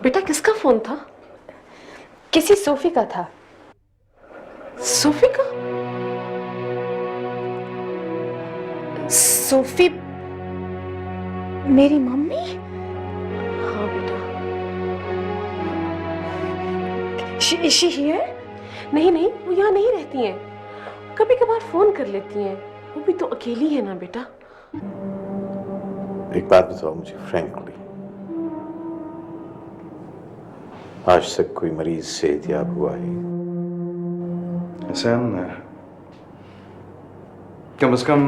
बेटा किसका फोन था? किसी सोफी का था। सोफी का? सोफी मेरी मम्मी? हाँ बेटा। Is she here? नहीं नहीं, वो यहाँ नहीं रहती हैं। कभी कभार फोन कर लेती हैं। वो भी तो अकेली है ना बेटा। एक बात बताओ मुझे फ्रैंकली, आज तक कोई मरीज सेहतयाब हुआ है? हसन, कम से कम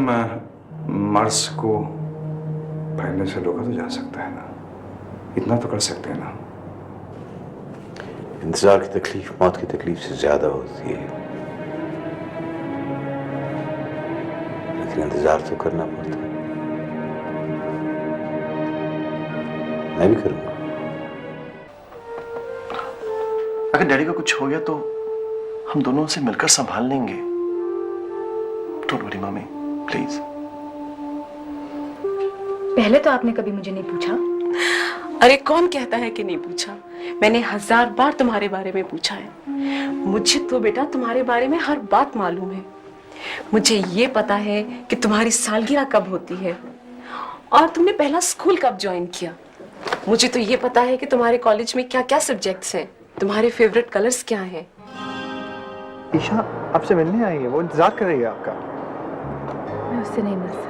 मर्ज को फैलने से रोका तो जा सकता है ना, इतना तो कर सकते हैं ना। इंतजार की तकलीफ मौत की तकलीफ से ज्यादा होती है, लेकिन इंतजार तो करना पड़ता है। मैं भी करूंगा। अगर डैडी को कुछ हो गया तो हम दोनों उसे मिलकर संभाल लेंगे। Don't worry mummy, please. पहले तो आपने कभी मुझे नहीं पूछा। अरे कौन कहता है कि नहीं पूछा? मैंने 1000 बार तुम्हारे बारे में पूछा है। मुझे तो बेटा तुम्हारे बारे में हर बात मालूम है। मुझे ये पता है कि तुम्हारी सालगिरह कब होती है और तुमने पहला स्कूल कब ज्वाइन किया। मुझे तो ये पता है कि तुम्हारे कॉलेज में क्या क्या सब्जेक्ट्स हैं, तुम्हारे फेवरेट कलर्स क्या हैं। ईशा आपसे मिलने आई है, वो इंतजार कर रही है आपका। मैं उससे नहीं मिल सकती,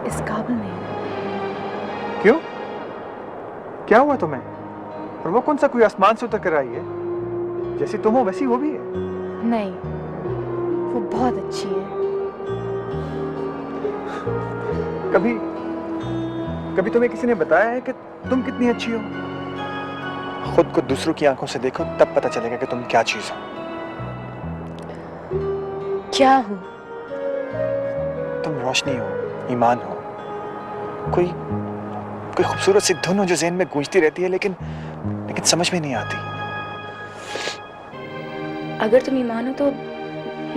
इस काबिल नहीं। क्यों? क्या हुआ तुम्हें? और वो कौन सा कोई आसमान से उतर कर आई है? जैसी तुम हो वैसी वो भी है। नहीं, वो बहुत अच्छी है। कभी तुम्हें किसी ने बताया है कि तुम कितनी अच्छी हो? खुद को दूसरों की आंखों से देखो, तब पता चलेगा कि तुम क्या चीज हो। क्या हो? तुम रोशनी हो, ईमान हो, कोई खूबसूरत सी धुन हो जो ज़हन में गूंजती रहती है, लेकिन समझ में नहीं आती। अगर तुम ईमान हो तो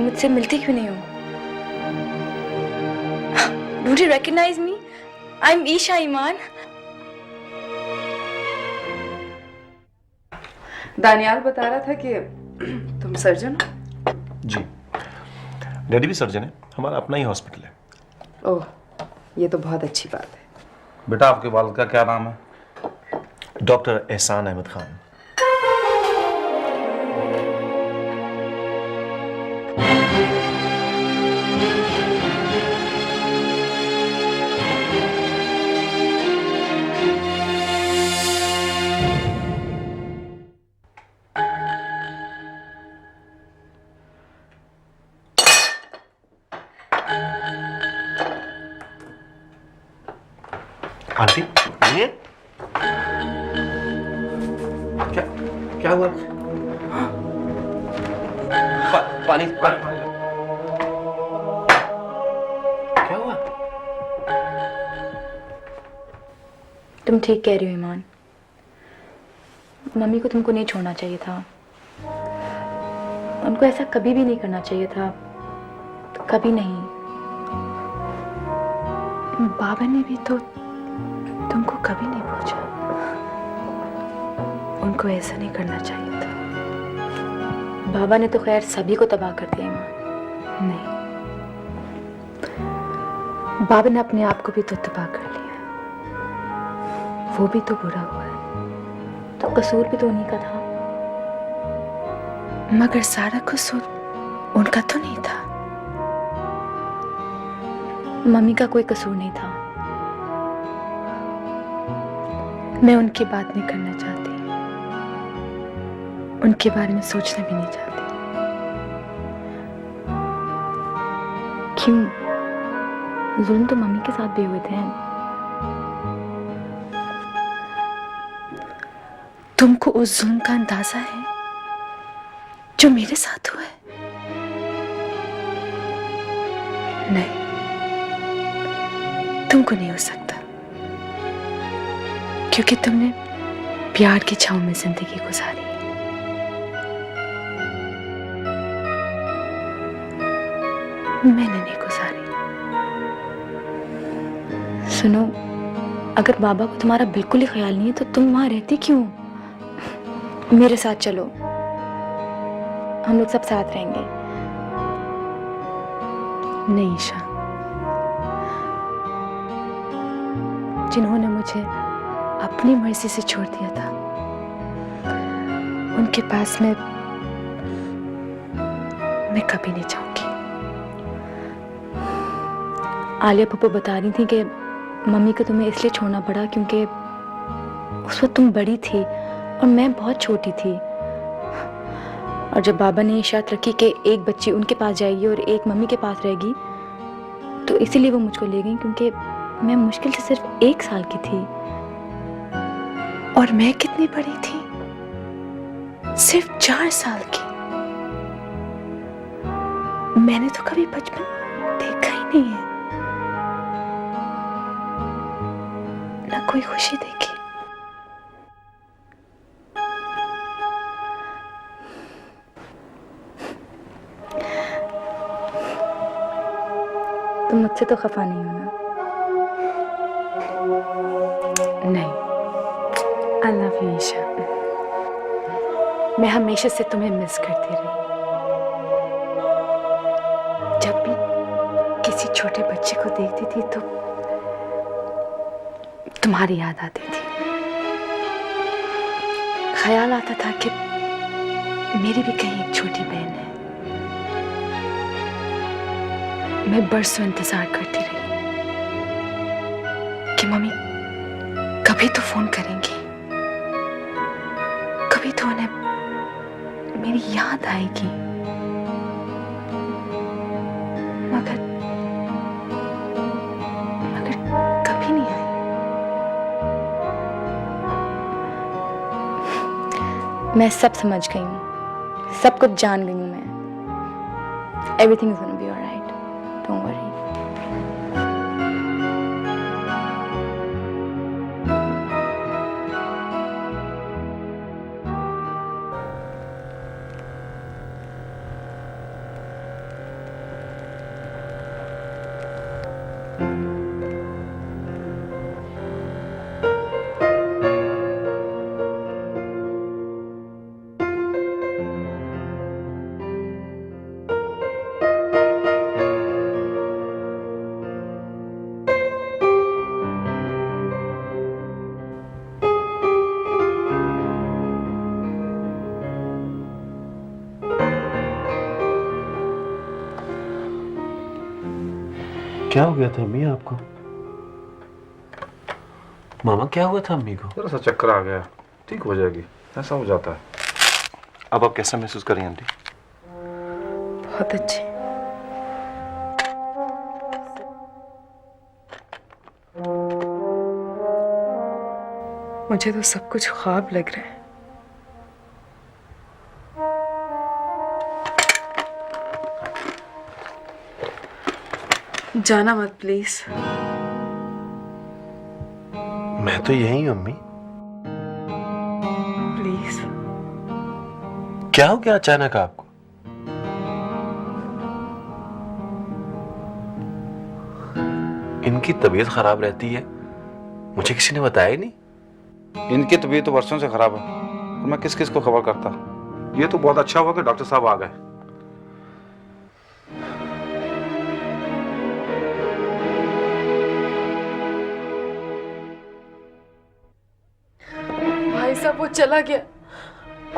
मुझसे मिलती क्यों नहीं हो? Don't you recognize me? I'm Isha ईमान। दानियाल बता रहा था कि तुम सर्जन हो। जी, डैडी भी सर्जन है, हमारा अपना ही हॉस्पिटल है। ओह, ये तो बहुत अच्छी बात है। बेटा आपके वालिद का क्या नाम है? डॉक्टर एहसान अहमद खान। आंटी, ये क्या हुआ? पानी क्या हुआ? तुम ठीक कह रही हो ईमान। मम्मी को तुमको नहीं छोड़ना चाहिए था, उनको ऐसा कभी भी नहीं करना चाहिए था, कभी नहीं। बाबा ने भी तो तुमको कभी नहीं पूछा। उनको ऐसा नहीं करना चाहिए था। बाबा ने तो खैर सभी को तबाह कर दिया ईमान। नहीं, बाबा ने अपने आप को भी तो तबाह कर लिया, वो भी तो बुरा हुआ है। तो कसूर भी तो उन्हीं का था। मगर सारा कसूर उनका तो नहीं था। मम्मी का कोई कसूर नहीं था। मैं उनकी बात नहीं करना चाहती, उनके बारे में सोचना भी नहीं चाहती। क्यों? जुल्म तो मम्मी के साथ भी हुए थे। तुमको उस जुल्म का अंदाजा है जो मेरे साथ हुआ है? नहीं, तुमको नहीं हो सकता, क्योंकि तुमने प्यार की छांव में जिंदगी गुजारी है। मैंने नहीं गुजारी। सुनो, अगर बाबा को तुम्हारा बिल्कुल ही ख्याल नहीं है तो तुम वहां रहती क्यों? मेरे साथ चलो, हम लोग सब साथ रहेंगे। नहीं ईशा, जिन्होंने मुझे अपनी मर्जी से छोड़ दिया था, उनके पास मैं कभी नहीं जाऊंगी। आलिया पप्पू बता रही थी कि मम्मी को तुम्हें इसलिए छोड़ना पड़ा क्योंकि उस वक्त तुम बड़ी थी और मैं बहुत छोटी थी। और जब बाबा ने शर्त रखी कि एक बच्ची उनके पास जाएगी और एक मम्मी के पास रहेगी, तो इसीलिए वो मुझको ले गई, क्योंकि मैं मुश्किल से सिर्फ 1 साल की थी। और मैं कितनी बड़ी थी? सिर्फ 4 साल की। मैंने तो कभी बचपन देखा ही नहीं है, ना कोई खुशी देखी। तुम मुझसे तो खफा नहीं हो ना? नहीं। I love you Isha. मैं हमेशा से तुम्हें मिस करती रही। जब भी किसी छोटे बच्चे को देखती थी तो तुम्हारी याद आती थी। ख्याल आता था कि मेरी भी कहीं एक छोटी बहन है। मैं बरसों इंतजार करती रही कि मम्मी कभी तो फोन करेंगी, कभी तो उन्हें मेरी याद आएगी। मगर कभी नहीं आई। मैं सब समझ गई हूँ, सब कुछ जान गई हूँ मैं। Everything is gonna be alright. Don't worry. क्या हो गया था अम्मी आपको? मामा क्या हुआ था अम्मी को? थोड़ा सा चक्कर आ गया, ठीक हो जाएगी, ऐसा हो जाता है। अब आप कैसा महसूस कर रही हैं आंटी? बहुत अच्छे। मुझे तो सब कुछ ख्वाब लग रहा है। जाना मत प्लीज। मैं तो यही हूं अम्मी। प्लीज। क्या हो गया अचानक आपको? इनकी तबीयत खराब रहती है, मुझे किसी ने बताया ही नहीं। इनकी तबीयत तो वर्षों से खराब है और मैं किस किस को खबर करता। ये तो बहुत अच्छा हुआ कि डॉक्टर साहब आ गए। भाई साहब वो चला गया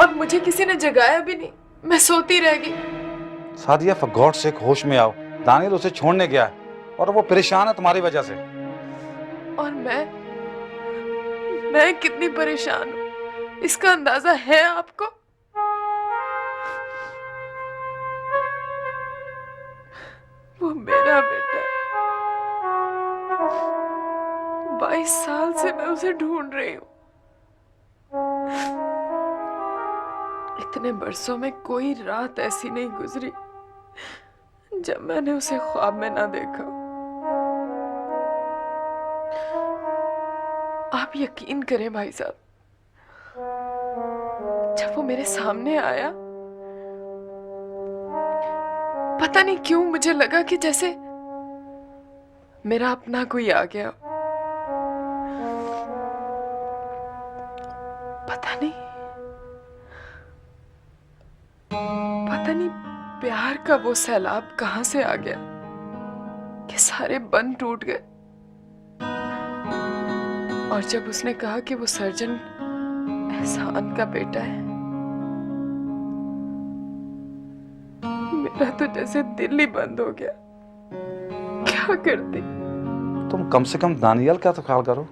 और मुझे किसी ने जगाया भी नहीं, मैं सोती रह गई। सादिया फॉर गॉड सेक होश में आओ, दानियल उसे छोड़ने गया है और वो परेशान है तुम्हारी वजह से। और मैं कितनी परेशान हूँ, इसका अंदाजा है आपको? वो मेरा बेटा है। 22 साल से मैं उसे ढूंढ रही हूँ। इतने बरसों में कोई रात ऐसी नहीं गुजरी जब मैंने उसे ख्वाब में ना देखा। आप यकीन करें भाई साहब, जब वो मेरे सामने आया, पता नहीं क्यों मुझे लगा कि जैसे मेरा अपना कोई आ गया। पता नहीं प्यार का वो सैलाब कहां से आ गया कि सारे बंध टूट गए। और जब उसने कहा कि वो सर्जन एहसान का बेटा है, मेरा तो जैसे दिल ही बंद हो गया। क्या करती? तुम कम से कम दानियाल का तो ख्याल करो।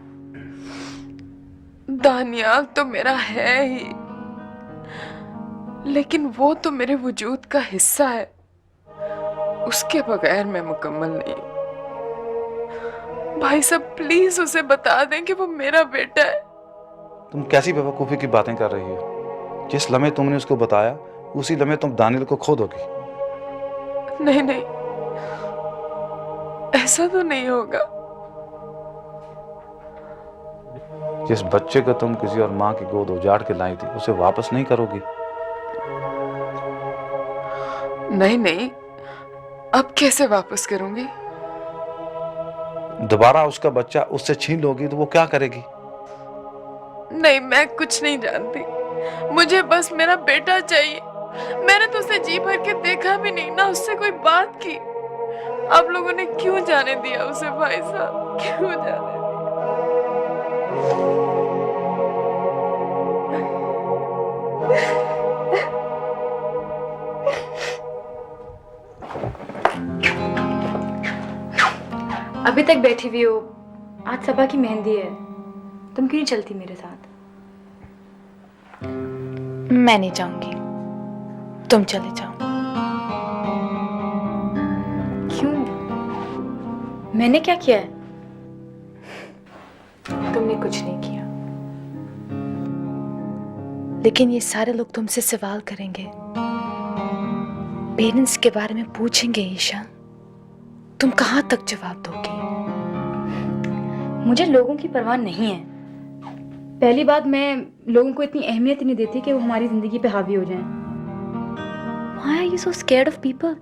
दानियाल तो मेरा है ही, लेकिन वो तो मेरे वजूद का हिस्सा है। उसके बगैर मैं मुकम्मल नहीं। भाई साहब प्लीज उसे बता दें कि वो मेरा बेटा है। तुम कैसी बेवकूफ़ी की बातें कर रही हो? जिस लम्हे तुमने उसको बताया उसी लम्हे तुम दानियल को खो दोगी। नहीं नहीं, ऐसा तो नहीं होगा। जिस बच्चे को तुम किसी और माँ की गोद उजाड़ के लाई थी उसे वापस नहीं करोगी? नहीं नहीं, अब कैसे वापस करूंगी? दोबारा उसका बच्चा उससे छीन लोगी तो वो क्या करेगी? नहीं, मैं कुछ नहीं जानती। मुझे बस मेरा बेटा चाहिए। मैंने तो उसे जी भर के देखा भी नहीं, ना उससे कोई बात की। आप लोगों ने क्यों जाने दिया उसे भाई साहब, क्यों जाने दिया? अभी तक बैठी हुई हो? आज सबा की मेहंदी है, तुम क्यों नहीं चलती मेरे साथ? मैं नहीं जाऊंगी, तुम चले जाओ। क्यों? मैंने क्या किया है? तुमने कुछ नहीं किया, लेकिन ये सारे लोग तुमसे सवाल करेंगे, पेरेंट्स के बारे में पूछेंगे। ईशा, तुम कहां तक जवाब दोगी? मुझे लोगों की परवाह नहीं है। पहली बात, मैं लोगों को इतनी अहमियत नहीं देती कि वो हमारी जिंदगी पे हावी हो जाएं। Why are you so scared of people?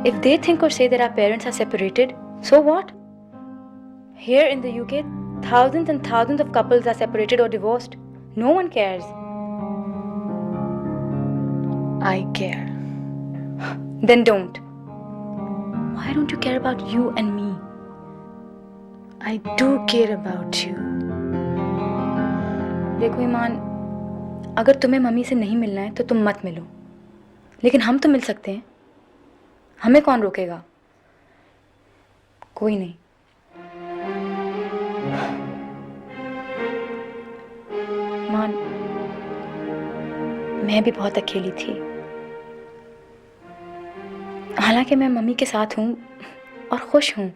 If they think or say that our parents are separated, so what? Here in the UK, thousands and thousands of couples are separated or divorced. No one cares. I care. Then don't. Why don't you care about you and me? I do care about you. देखो ईमान, अगर तुम्हें mummy से नहीं मिलना है तो तुम मत मिलो, लेकिन हम तो मिल सकते हैं। हमें कौन रोकेगा? कोई नहीं। ईमान, मैं भी बहुत अकेली थी। हालांकि मैं मम्मी के साथ हूँ और खुश हूँ,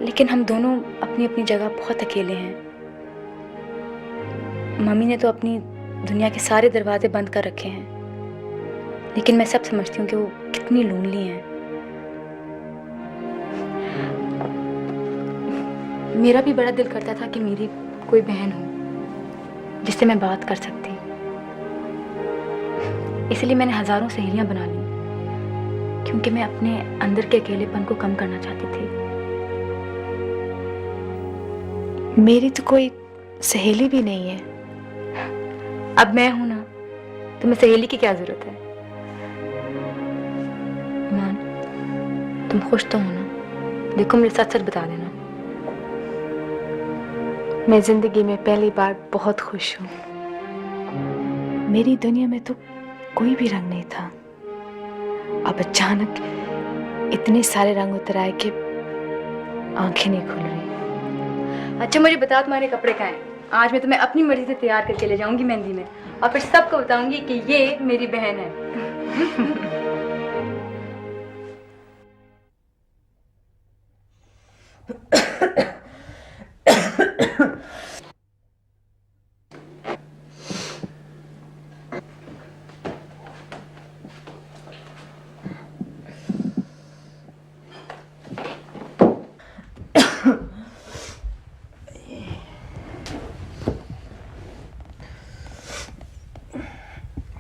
लेकिन हम दोनों अपनी अपनी जगह बहुत अकेले हैं। मम्मी ने तो अपनी दुनिया के सारे दरवाजे बंद कर रखे हैं, लेकिन मैं सब समझती हूँ कि वो कितनी लोनली हैं। मेरा भी बड़ा दिल करता था कि मेरी कोई बहन हो जिससे मैं बात कर सकती। इसलिए मैंने हजारों सहेलियां बना ली, क्योंकि मैं अपने अंदर के अकेलेपन को कम करना चाहती थी। मेरी तो कोई सहेली भी नहीं है। अब मैं हूं ना, तुम्हें सहेली की क्या जरूरत है? ईमान, तुम खुश तो हो ना? देखो, मेरे साथ सच बता देना। मैं जिंदगी में पहली बार बहुत खुश हूँ। मेरी दुनिया में तो कोई भी रंग नहीं था। अब अचानक इतने सारे रंग उतर आए कि आंखें नहीं खुल रही। अच्छा मुझे बता, तुम्हारे कपड़े कहाँ हैं? आज मैं तुम्हें अपनी मर्जी से तैयार करके ले जाऊंगी मेहंदी में, और फिर सबको बताऊंगी कि ये मेरी बहन है।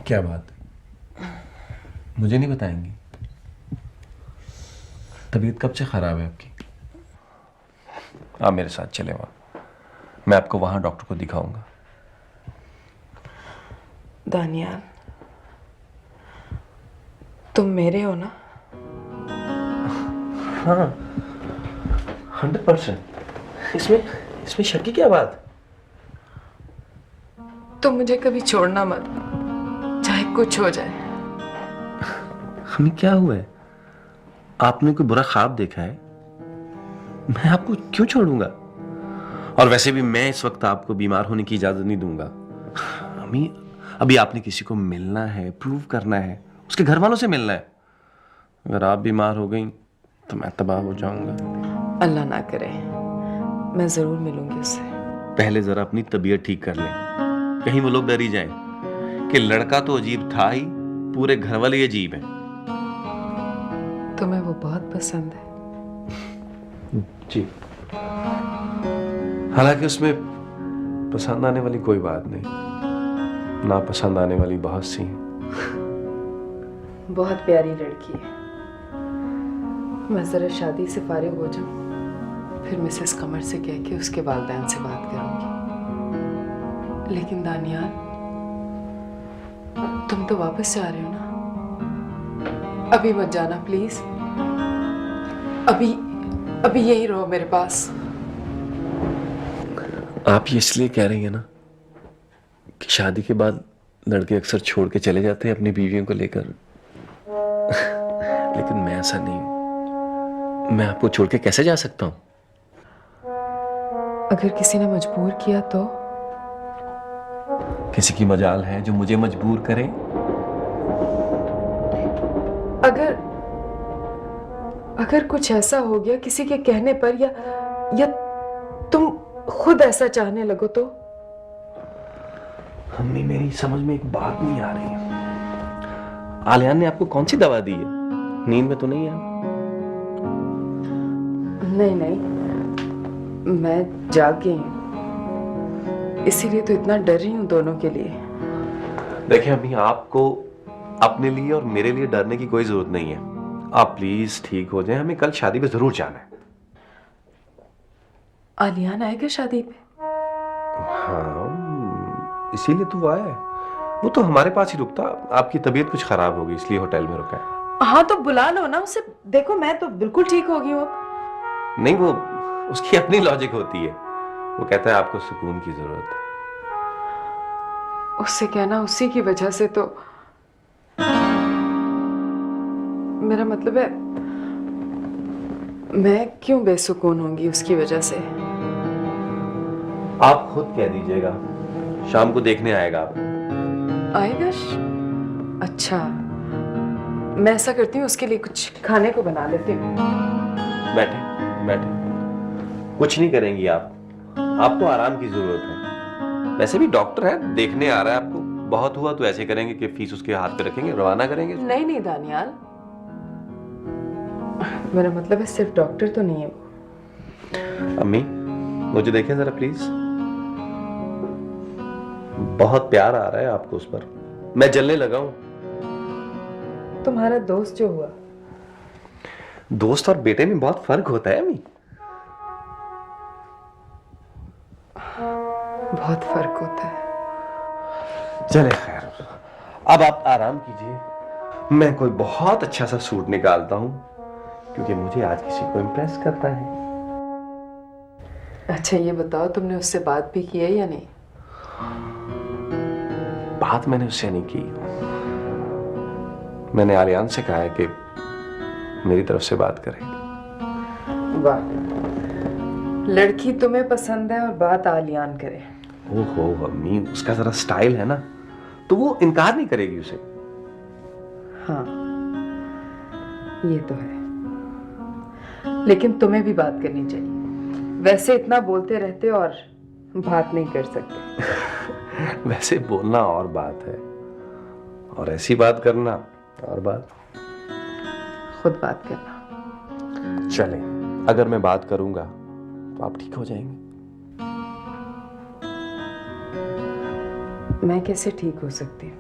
क्या बात? मुझे नहीं बताएंगी? तबीयत कब से खराब है आपकी? आप मेरे साथ चले वहां, मैं आपको वहां डॉक्टर को दिखाऊंगा। दानियाल, तुम मेरे हो ना? हाँ, 100%। इसमें शक की क्या बात? तुम मुझे कभी छोड़ना मत, चाहे कुछ हो जाए। हमें क्या हुआ है? आपने कोई बुरा ख्वाब देखा है? मैं आपको क्यों छोड़ूंगा? और वैसे भी मैं इस वक्त आपको बीमार होने की इजाजत नहीं दूंगा। अम्मी, अभी आपने किसी को मिलना है, प्रूव करना है, उसके घर वालों से मिलना है। अगर आप बीमार हो गई तो मैं तबाह हो जाऊंगा। अल्लाह ना करे, मैं जरूर मिलूंगी उससे। पहले जरा अपनी तबीयत ठीक कर लें, कहीं वो लोग डर ही जाएं कि लड़का तो अजीब था ही, पूरे घर वाले ही अजीब हैं। तुम्हें वो बहुत पसंद है? जी, हालांकि उसमें पसंद आने वाली कोई बात नहीं, ना पसंद आने वाली बहुत सी हैं। बहुत प्यारी लड़की है। मैं जरा शादी से फारिग हो जाऊं, फिर मिसेस कमर से कह के उसके वालिदैन से बात करूंगी। लेकिन दानियाल, तुम तो वापस जा रहे हो ना? अभी मत जाना प्लीज। अभी यही रहो मेरे पास। आप ये इसलिए कह रही हैं ना कि शादी के बाद लड़के अक्सर छोड़ के चले जाते हैं अपनी बीवियों को लेकर। लेकिन मैं ऐसा नहीं हूं। मैं आपको छोड़ के कैसे जा सकता हूं? अगर किसी ने मजबूर किया तो? किसी की मजाल है जो मुझे मजबूर करे? अगर कुछ ऐसा हो गया किसी के कहने पर, या तुम खुद ऐसा चाहने लगो तो? अम्मी, मेरी समझ में एक बात नहीं आ रही है। आलियान ने आपको कौन सी दवा दी है? नींद में तो नहीं है आप? नहीं, मैं जाग गई हूं, इसीलिए तो इतना डर रही हूं दोनों के लिए। देखिए अम्मी, आपको अपने लिए और मेरे लिए डरने की कोई जरूरत नहीं है। आप प्लीज ठीक हो जाएं, हमें कल शादी पे जरूर जाना है। आलियान आएगा शादी पे? हाँ, इसीलिए तो वो आया है। वो तो हमारे पास ही रुकता, आपकी तबीयत कुछ खराब होगी इसलिए होटल में रुका है। हाँ तो बुला लो ना उसे। देखो मैं तो बिल्कुल ठीक हो गई हूँ। नहीं, वो उसकी अपनी लॉजिक होती है। वो कहता है आपको सुकून की जरूरत है। उससे कहना उसी की वजह से तो, मेरा मतलब है मैं क्यों बेसुकून होंगी उसकी वजह से? आप खुद कह दीजिएगा, शाम को देखने आएगा आप। आएगा? अच्छा, मैं ऐसा करती हूँ, उसके लिए कुछ खाने को बना लेती हूँ। बैठे बैठे, कुछ नहीं करेंगी आप, आपको आराम की जरूरत है। वैसे भी डॉक्टर है, देखने आ रहा है आपको। बहुत हुआ तो ऐसे करेंगे कि फीस उसके हाथ पे रखेंगे, रवाना करेंगे। नहीं दानियाल, मेरा मतलब है सिर्फ डॉक्टर तो नहीं है वो। अम्मी, मुझे देखें जरा प्लीज। बहुत प्यार आ रहा है आपको उस पर, मैं जलने लगा हूं। तुम्हारा दोस्त जो हुआ। दोस्त और बेटे में बहुत फर्क होता है अम्मी। बहुत फर्क होता है। चले खैर, अब आप आराम कीजिए। मैं कोई बहुत अच्छा सा सूट निकालता हूं, क्योंकि मुझे आज किसी को इम्प्रेस करना है। अच्छा ये बताओ, तुमने उससे बात भी की है या नहीं? बात मैंने उससे नहीं की। मैंने आलियान से कहा है कि मेरी तरफ से बात करें। वाह, लड़की तुम्हें पसंद है और बात आलियान करे। ओहो अम्मी, उसका जरा स्टाइल है ना, तो वो इनकार नहीं करेगी उसे। हाँ ये तो है, लेकिन तुम्हें भी बात करनी चाहिए। वैसे इतना बोलते रहते और बात नहीं कर सकते। वैसे बोलना और बात है, और ऐसी बात करना और बात। खुद बात करना। चले, अगर मैं बात करूंगा तो आप ठीक हो जाएंगे। मैं कैसे ठीक हो सकती हूँ?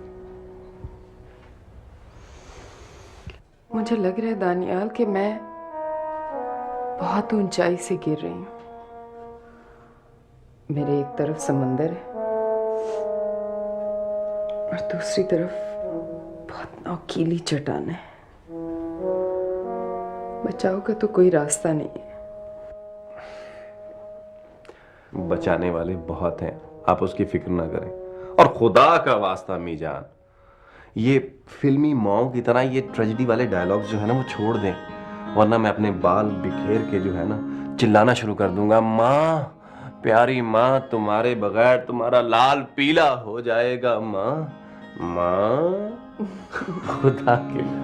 मुझे लग रहा है दानियाल कि मैं बहुत ऊंचाई से गिर रही हूँ। मेरे एक तरफ समंदर है और दूसरी तरफ बहुत नौकीली चट्टान है। बचाव का तो कोई रास्ता नहीं है। बचाने वाले बहुत हैं, आप उसकी फिक्र ना करें। और खुदा का वास्ता मीजान, ये फिल्मी मौत की तरह ये ट्रेजेडी वाले डायलॉग्स जो है ना वो छोड़ दें, वरना मैं अपने बाल बिखेर के जो है ना चिल्लाना शुरू कर दूंगा, माँ प्यारी माँ, तुम्हारे बगैर तुम्हारा लाल पीला हो जाएगा माँ, माँ खुदा के लिए।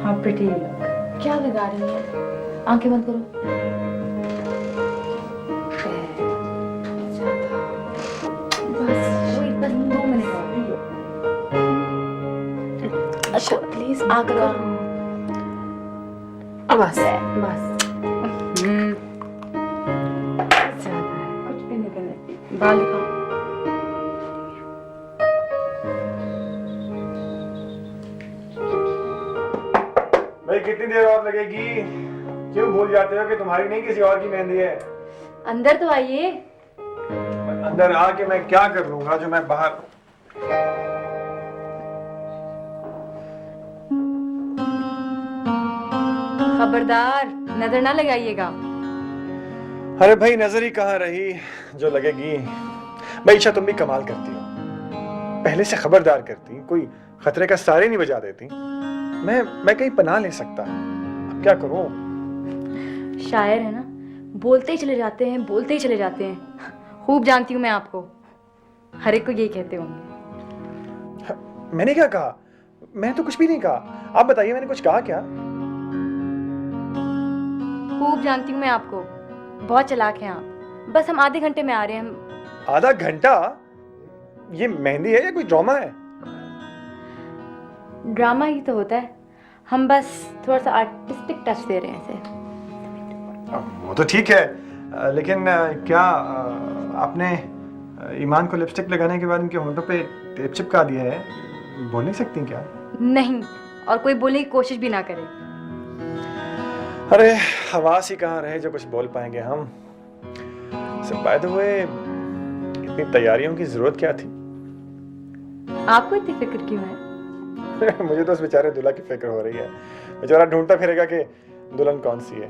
हाँ प्रिटी लुक। क्या लगा रही है? आंखें बंद करो। बस 2 मिनट और। प्लीज आकर बस बस। कुछ भी नहीं करना। बाल दिखाओ। भाई कितनी देर और लगेगी? क्यों भूल जाते हो कि तुम्हारी नहीं किसी और की मेहंदी है? अंदर तो आइए। अंदर आके मैं क्या कर लूंगा जो मैं बाहर। खबरदार, नजर ना लगाइएगा। अरे भाई नजर ही कहाँ रही जो लगेगी। भाई ईशा तुम भी कमाल करती हो, पहले से खबरदार करती, कोई खतरे का सारे नहीं बजा देती। मैं कहीं पनाह ले सकता, अब क्या करूं? शायर है ना, बोलते ही चले जाते हैं, बोलते ही चले जाते हैं। खूब जानती हूँ मैं आपको, हर एक को यही कहते होंगे। मैंने क्या कहा? मैं तो कुछ भी नहीं कहा। आप बताइए मैंने कुछ कहा क्या? खूब जानती हूँ मैं आपको, बहुत चालाक हैं आप। बस हम आधे घंटे में आ रहे हैं। हम आधा घंटा? ये मेहंदी है या कोई ड्रामा है? ड्रामा ही तो होता है, हम बस थोड़ा सा आर्टिस्टिक टच दे रहे हैं इसे। वो तो ठीक है, लेकिन क्या आपने ईमान को लिपस्टिक लगाने के बाद इनके होंठों पे टेप चिपका दिया है? बोल नहीं सकती क्या? नहीं, और कोई बोलने की कोशिश भी ना करे। अरे हवास ही कहाँ रहे जो कुछ बोल पाएंगे हम। सब बाय द वे, इतनी तैयारियों की जरूरत क्या थी? आपको इतनी फिक्र क्यों है? मुझे तो उस बेचारे दूल्हा की फिक्र हो रही है। बेचारा ढूंढता फिरेगा कि दुल्हन कौन सी है।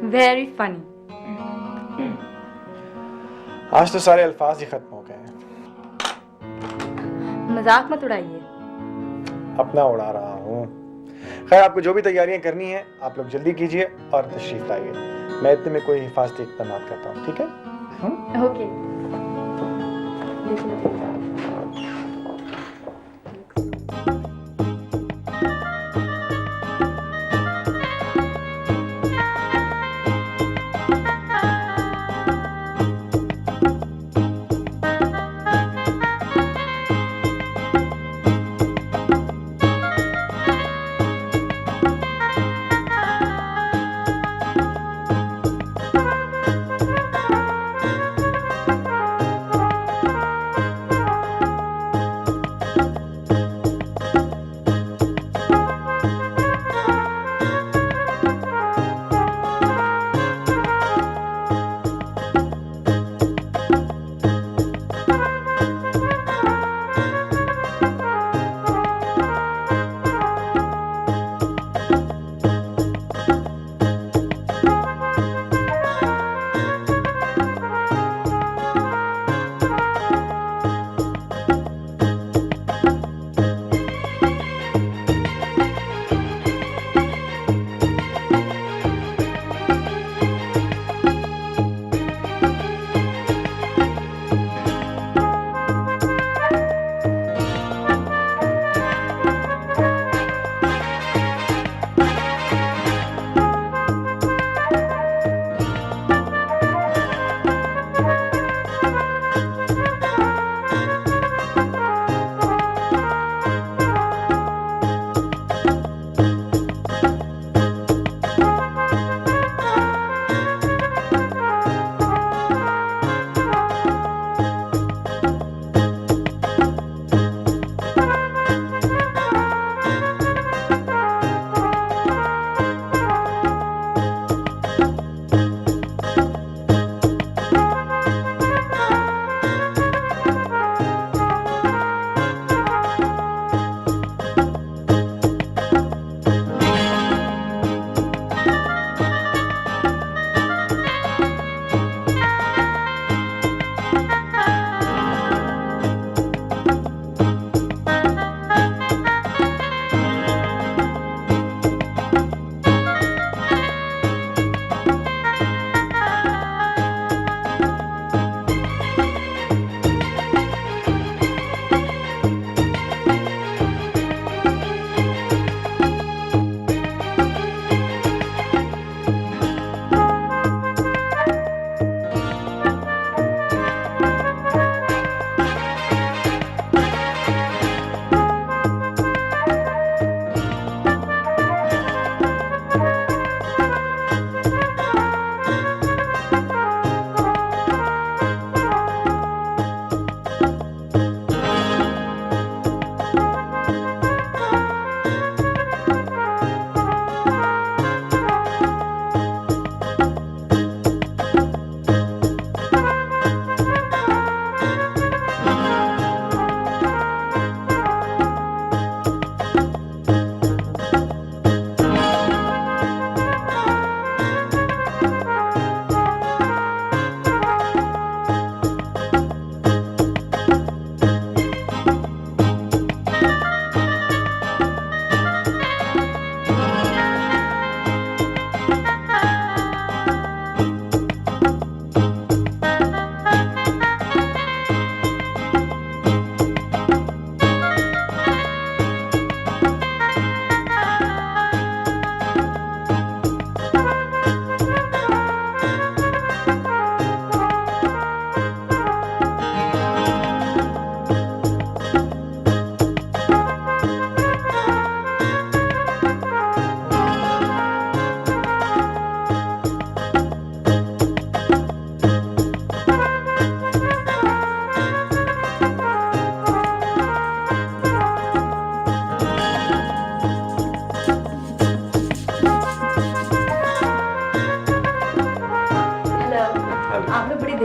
Very funny. आज तो सारे अल्फाज ही खत्म हो गए हैं। मजाक मत उड़ाइए। अपना उड़ा रहा हूँ। खैर आपको जो भी तैयारियां करनी है आप लोग जल्दी कीजिए और तशरीफ लाइए। मैं इतने में कोई हिफाजती इक़दाम करता हूँ, ठीक है? ओके।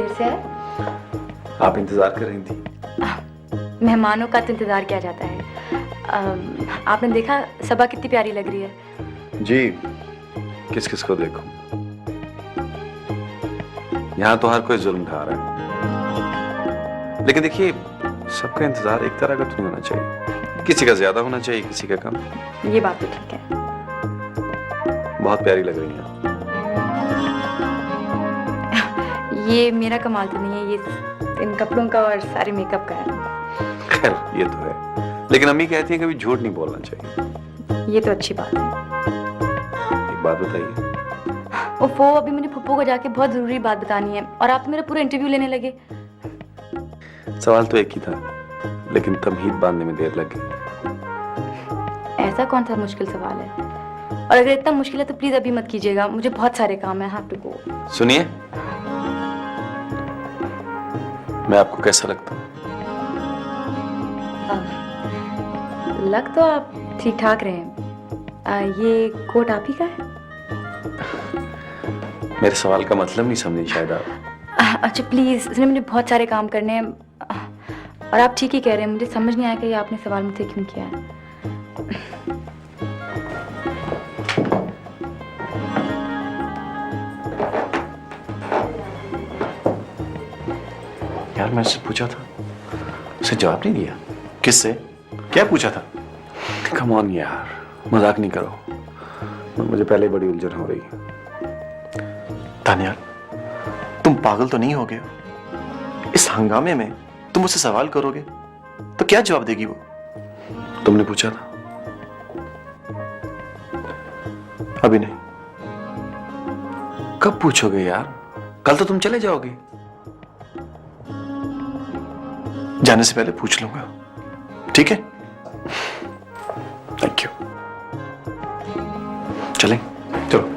देर से आए? आप इंतजार कर रही थी? मेहमानों का तो इंतजार किया जाता है। आपने देखा सबा कितनी प्यारी लग रही है। जी, किस किस को देखूं? यहाँ तो हर कोई जुल्म ढा रहा है, लेकिन देखिए सबका इंतजार एक तरह का तो नहीं होना चाहिए। किसी का ज्यादा होना चाहिए, किसी का कम। ये बात तो ठीक है। बहुत प्यारी लग रही हैं। ये मेरा कमाल तो नहीं है, ये इन कपड़ों का और सारे मेकअप का है। खैर ये तो है, लेकिन अम्मी कहती हैं कभी झूठ नहीं बोलना चाहिए। ये तो अच्छी बात है। एक बात बताइए। ओफो, अभी मैंने फुप्पो को जाके बहुत जरूरी बात बतानी है और आप तो मेरा पूरा इंटरव्यू लेने लगे। सवाल तो एक ही था, लेकिन तमहीद बांधने में देर लग गई। ऐसा कौन सा मुश्किल सवाल है? और अगर इतना मुश्किल है तो प्लीज अभी मत कीजिएगा, मुझे बहुत सारे काम है। Have to go. सुनिए, मैं आपको कैसा लगता हूँ? लग तो आप ठीक ठाक रहे हैं। ये कोट आप ही का है? मेरे सवाल का मतलब नहीं समझी शायद आप। अच्छा प्लीज, इसमें मुझे बहुत सारे काम करने हैं और आप ठीक ही कह रहे हैं। मुझे समझ नहीं आया कि ये आपने सवाल मुझसे क्यों किया है। यार मैं उससे पूछा था, उसे जवाब नहीं दिया। किससे? क्या पूछा था? कम ऑन यार, मजाक नहीं करो। मुझे पहले ही बड़ी उलझन हो रही है। दानियाल, तुम पागल तो नहीं हो गए? इस हंगामे में तुम उससे सवाल करोगे तो क्या जवाब देगी वो? तुमने पूछा था? अभी नहीं। कब पूछोगे यार? कल तो तुम चले जाओगे। जाने से पहले पूछ लूंगा, ठीक है? Thank you. चलें? चलो।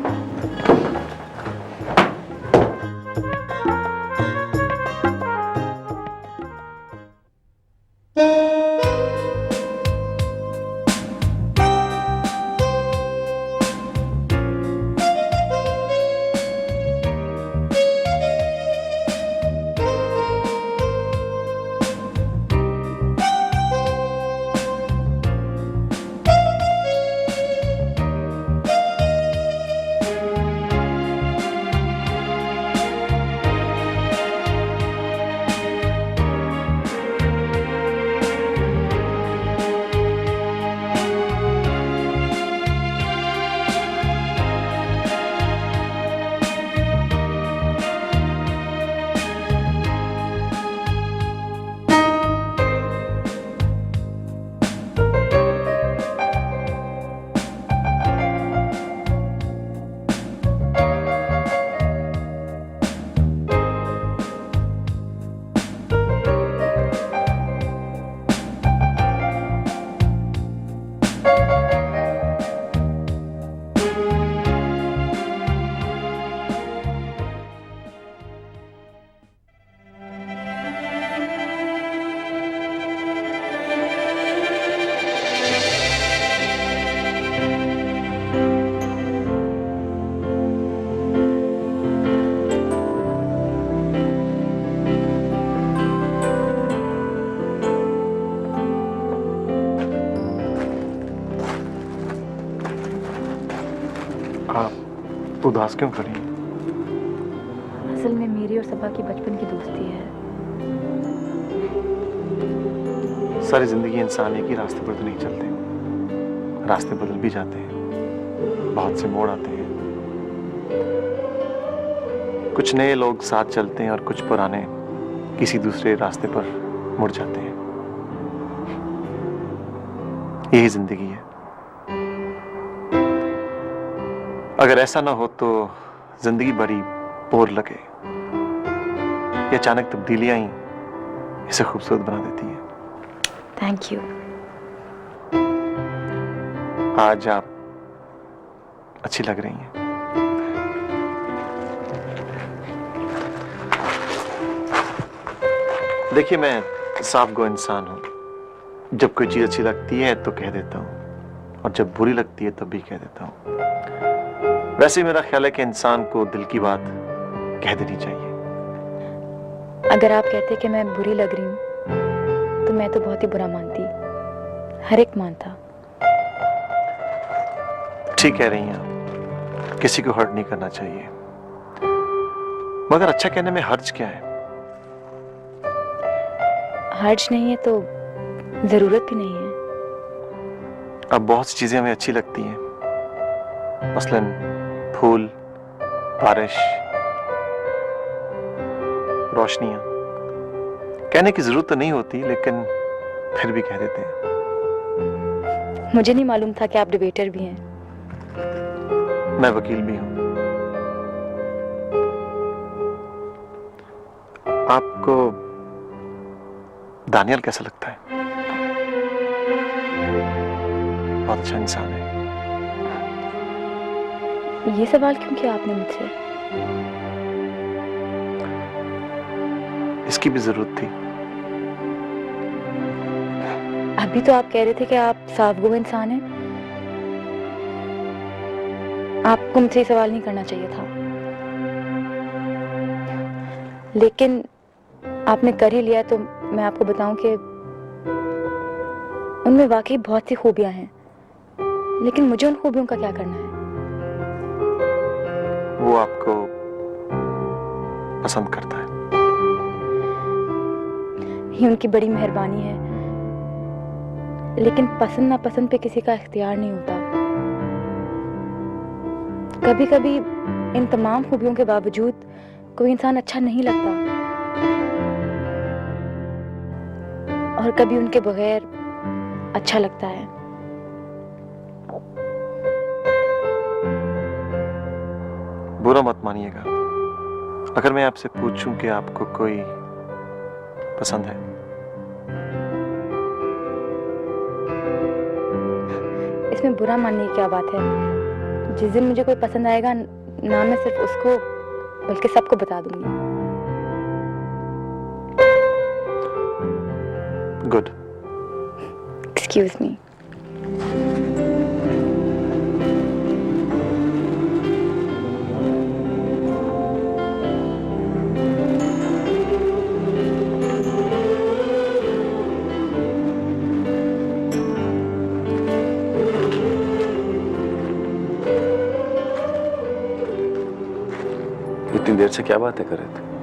आप उदास क्यों खड़ी हैं? असल में मेरी और सबा की बचपन की दोस्ती है। सारी जिंदगी इंसान एक ही रास्ते पर तो नहीं चलते, रास्ते बदल भी जाते हैं, बहुत से मोड़ आते हैं। कुछ नए लोग साथ चलते हैं और कुछ पुराने किसी दूसरे रास्ते पर मुड़ जाते हैं। यही जिंदगी है। अगर ऐसा ना हो तो जिंदगी बड़ी बोर लगे। ये अचानक तब्दीलियां ही इसे खूबसूरत बना देती हैं। Thank you. आज आप अच्छी लग रही हैं। देखिए, मैं साफ गो इंसान हूं। जब कोई चीज अच्छी लगती है तो कह देता हूं, और जब बुरी लगती है तब भी कह देता हूं। वैसे मेरा ख्याल है कि इंसान को दिल की बात कह देनी चाहिए। अगर आप कहते कि मैं बुरी लग रही हूँ तो मैं तो बहुत ही बुरा मानती, हर एक मानता। ठीक कह रही हैं आप, किसी को हर्ट नहीं करना चाहिए, मगर अच्छा कहने में हर्ज क्या है? हर्ज नहीं है तो जरूरत भी नहीं है। अब बहुत सी चीजें हमें अच्छी लगती हैं, मसलन फूल, बारिश, रोशनियां। कहने की जरूरत तो नहीं होती, लेकिन फिर भी कह देते हैं। मुझे नहीं मालूम था कि आप डिबेटर भी हैं। मैं वकील भी हूं। आपको दानियल कैसा लगता है? बहुत अच्छा इंसान है। ये सवाल क्यों किया आपने मुझसे? इसकी भी जरूरत थी। अभी तो आप कह रहे थे कि आप साफगो इंसान हैं। आपको मुझसे ये सवाल नहीं करना चाहिए था, लेकिन आपने कर ही लिया तो मैं आपको बताऊं कि उनमें वाकई बहुत सी खूबियां हैं, लेकिन मुझे उन खूबियों का क्या करना है? वो आपको पसंद करता है। ये उनकी बड़ी मेहरबानी है, लेकिन पसंद नापसंद पे किसी का इख्तियार नहीं होता। कभी कभी इन तमाम खूबियों के बावजूद कोई इंसान अच्छा नहीं लगता, और कभी उनके बगैर अच्छा लगता है। बुरा मत मानिएगा अगर मैं आपसे पूछूं कि आपको कोई पसंद है। इसमें बुरा मानने की क्या बात है? जिस दिन मुझे कोई पसंद आएगा ना मैं सिर्फ उसको बल्कि सबको बता दूंगी। गुड। Excuse me. इतनी देर से क्या बातें कर रहे थे?